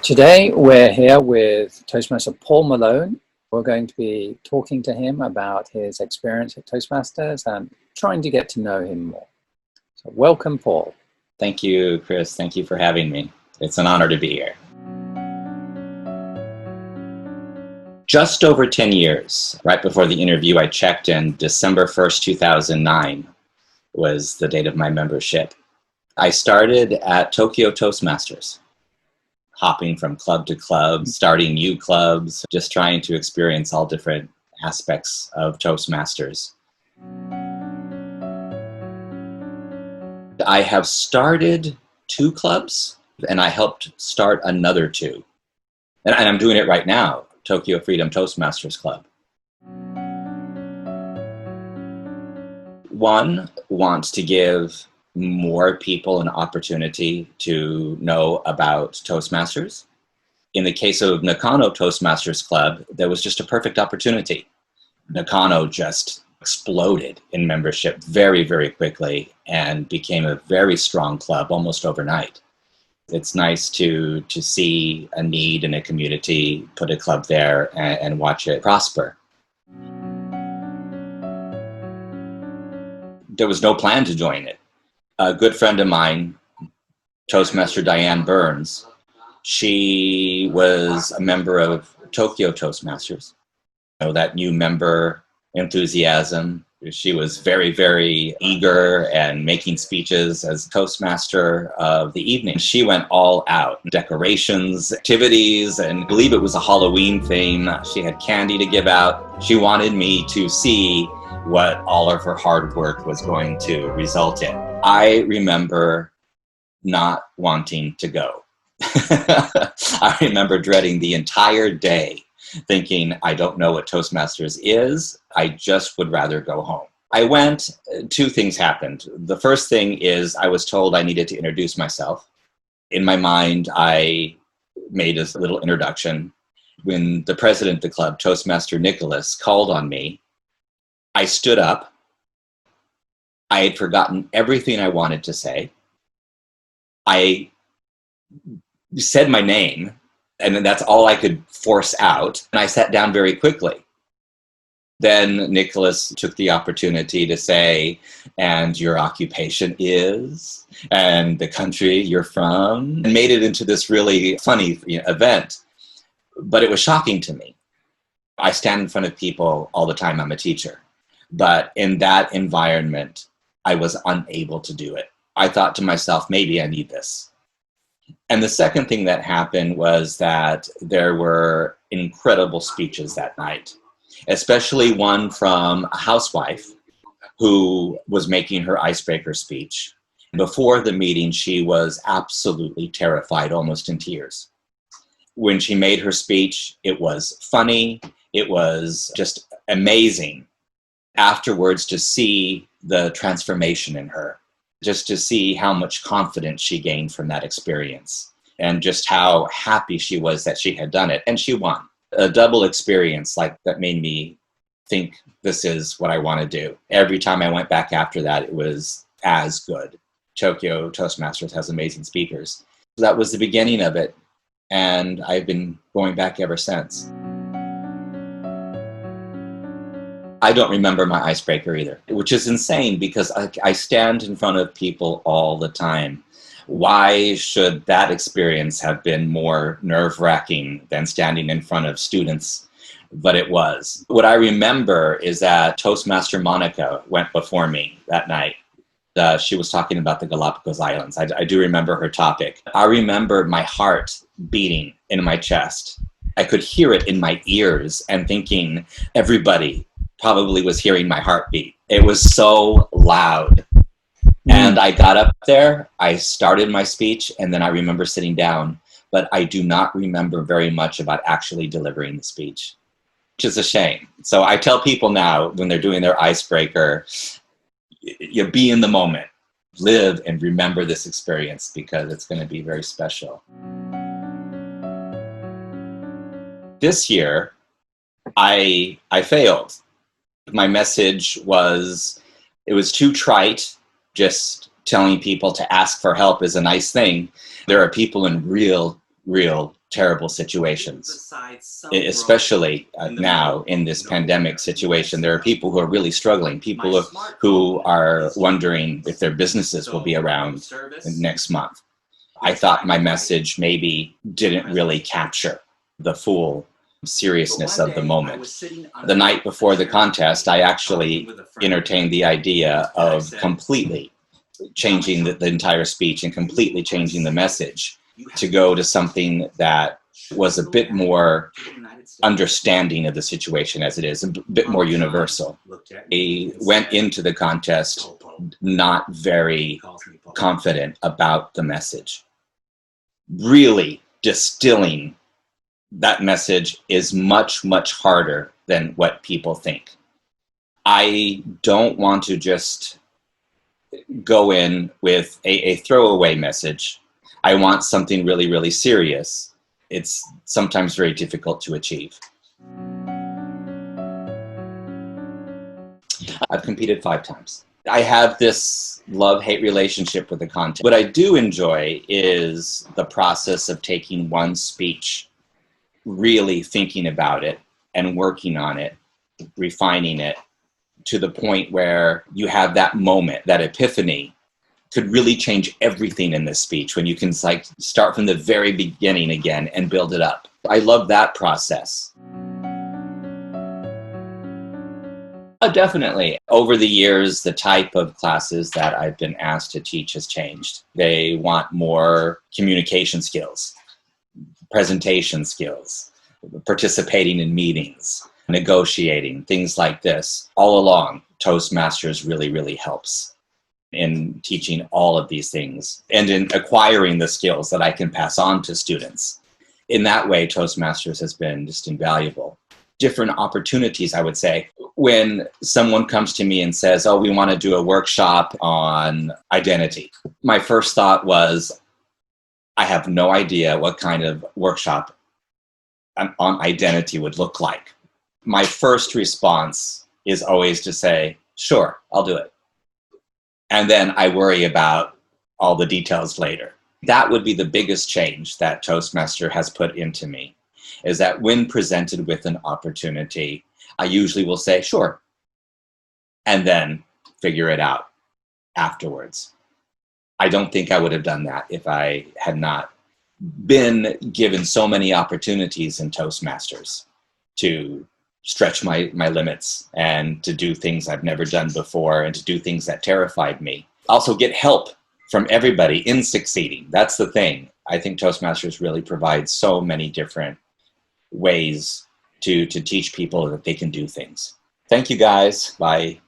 Today we're here with Toastmaster Paul Malone. We're going to be talking to him about his experience at Toastmasters and trying to get to know him more. So welcome, Paul. Thank you, Chris. Thank you for having me. It's an honor to be here. Just over 10 years. Right before the interview, I checked in. December 1st, 2009 was the date of my membership. I started at Tokyo Toastmasters, hopping from club to club, starting new clubs, just trying to experience all different aspects of Toastmasters. I have started 2 clubs, and I helped start another 2. And I'm doing it right now, Tokyo Freedom Toastmasters Club. One wants to give more people an opportunity to know about Toastmasters. In the case of Nakano Toastmasters Club, there was just a perfect opportunity. Nakano just exploded in membership very, very quickly and became a very strong club almost overnight. It's nice to see a need in a community, put a club there, and watch it prosper. There was no plan to join it. A good friend of mine, Toastmaster Diane Burns, she was a member of Tokyo Toastmasters. You know, that new member enthusiasm. She was very, very eager and making speeches as Toastmaster of the evening. She went all out. Decorations, activities, and I believe it was a Halloween theme. She had candy to give out. She wanted me to see what all of her hard work was going to result in. I remember not wanting to go. I remember dreading the entire day, thinking, I don't know what Toastmasters is. I just would rather go home. I went, 2 things happened. The first thing is I was told I needed to introduce myself. In my mind, I made a little introduction. When the president of the club, Toastmaster Nicholas, called on me, I stood up. I had forgotten everything I wanted to say. I said my name, and then that's all I could force out. And I sat down very quickly. Then Nicholas took the opportunity to say, and your occupation is, and the country you're from, and made it into this really funny event. But it was shocking to me. I stand in front of people all the time. I'm a teacher. But in that environment, I was unable to do it. I thought to myself, maybe I need this. And the second thing that happened was that there were incredible speeches that night, especially one from a housewife who was making her icebreaker speech. Before the meeting, she was absolutely terrified, almost in tears. When she made her speech, it was funny. It was just amazing. Afterwards, to see the transformation in her, just to see how much confidence she gained from that experience and just how happy she was that she had done it. And she won. A double experience like that made me think this is what I want to do. Every time I went back after that, it was as good. Tokyo Toastmasters has amazing speakers. That was the beginning of it. And I've been going back ever since. I don't remember my icebreaker either, which is insane because I stand in front of people all the time. Why should that experience have been more nerve-wracking than standing in front of students? But it was. What I remember is that Toastmaster Monica went before me that night. She was talking about the Galapagos Islands. I do remember her topic. I remember my heart beating in my chest. I could hear it in my ears and thinking everybody probably was hearing my heartbeat. It was so loud. And I got up there, I started my speech, and then I remember sitting down, but I do not remember very much about actually delivering the speech, which is a shame. So I tell people now when they're doing their icebreaker, you be in the moment, live and remember this experience because it's going to be very special. This year, I failed. My message was, it was too trite. Just telling people to ask for help is a nice thing. There are people in real terrible situations. Especially now in this pandemic situation, there are people who are really struggling, people who are wondering if their businesses will be around next month. I thought my message maybe didn't really capture the full seriousness of the moment. The night before the contest, I actually entertained the idea of completely changing the entire speech and completely changing the message to go to something that was a bit more understanding of the situation as it is, a bit more universal. I went into the contest not very confident about the message. Really distilling that message is much, much harder than what people think. I don't want to just go in with a throwaway message. I want something really, really serious. It's sometimes very difficult to achieve. I've competed 5 times. I have this love-hate relationship with the content. What I do enjoy is the process of taking one speech, really thinking about it and working on it, refining it to the point where you have that moment, that epiphany could really change everything in this speech when you can like start from the very beginning again and build it up. I love that process. Definitely. Over the years, the type of classes that I've been asked to teach has changed. They want more communication skills, presentation skills, participating in meetings, negotiating, things like this. All along, Toastmasters really, really helps in teaching all of these things and in acquiring the skills that I can pass on to students. In that way, Toastmasters has been just invaluable. Different opportunities, I would say. When someone comes to me and says, oh, we want to do a workshop on identity, my first thought was, I have no idea what kind of workshop on identity would look like. My first response is always to say, sure, I'll do it. And then I worry about all the details later. That would be the biggest change that Toastmaster has put into me, is that when presented with an opportunity, I usually will say, sure, and then figure it out afterwards. I don't think I would have done that if I had not been given so many opportunities in Toastmasters to stretch my limits and to do things I've never done before and to do things that terrified me. Also get help from everybody in succeeding. That's the thing. I think Toastmasters really provides so many different ways to teach people that they can do things. Thank you guys. Bye.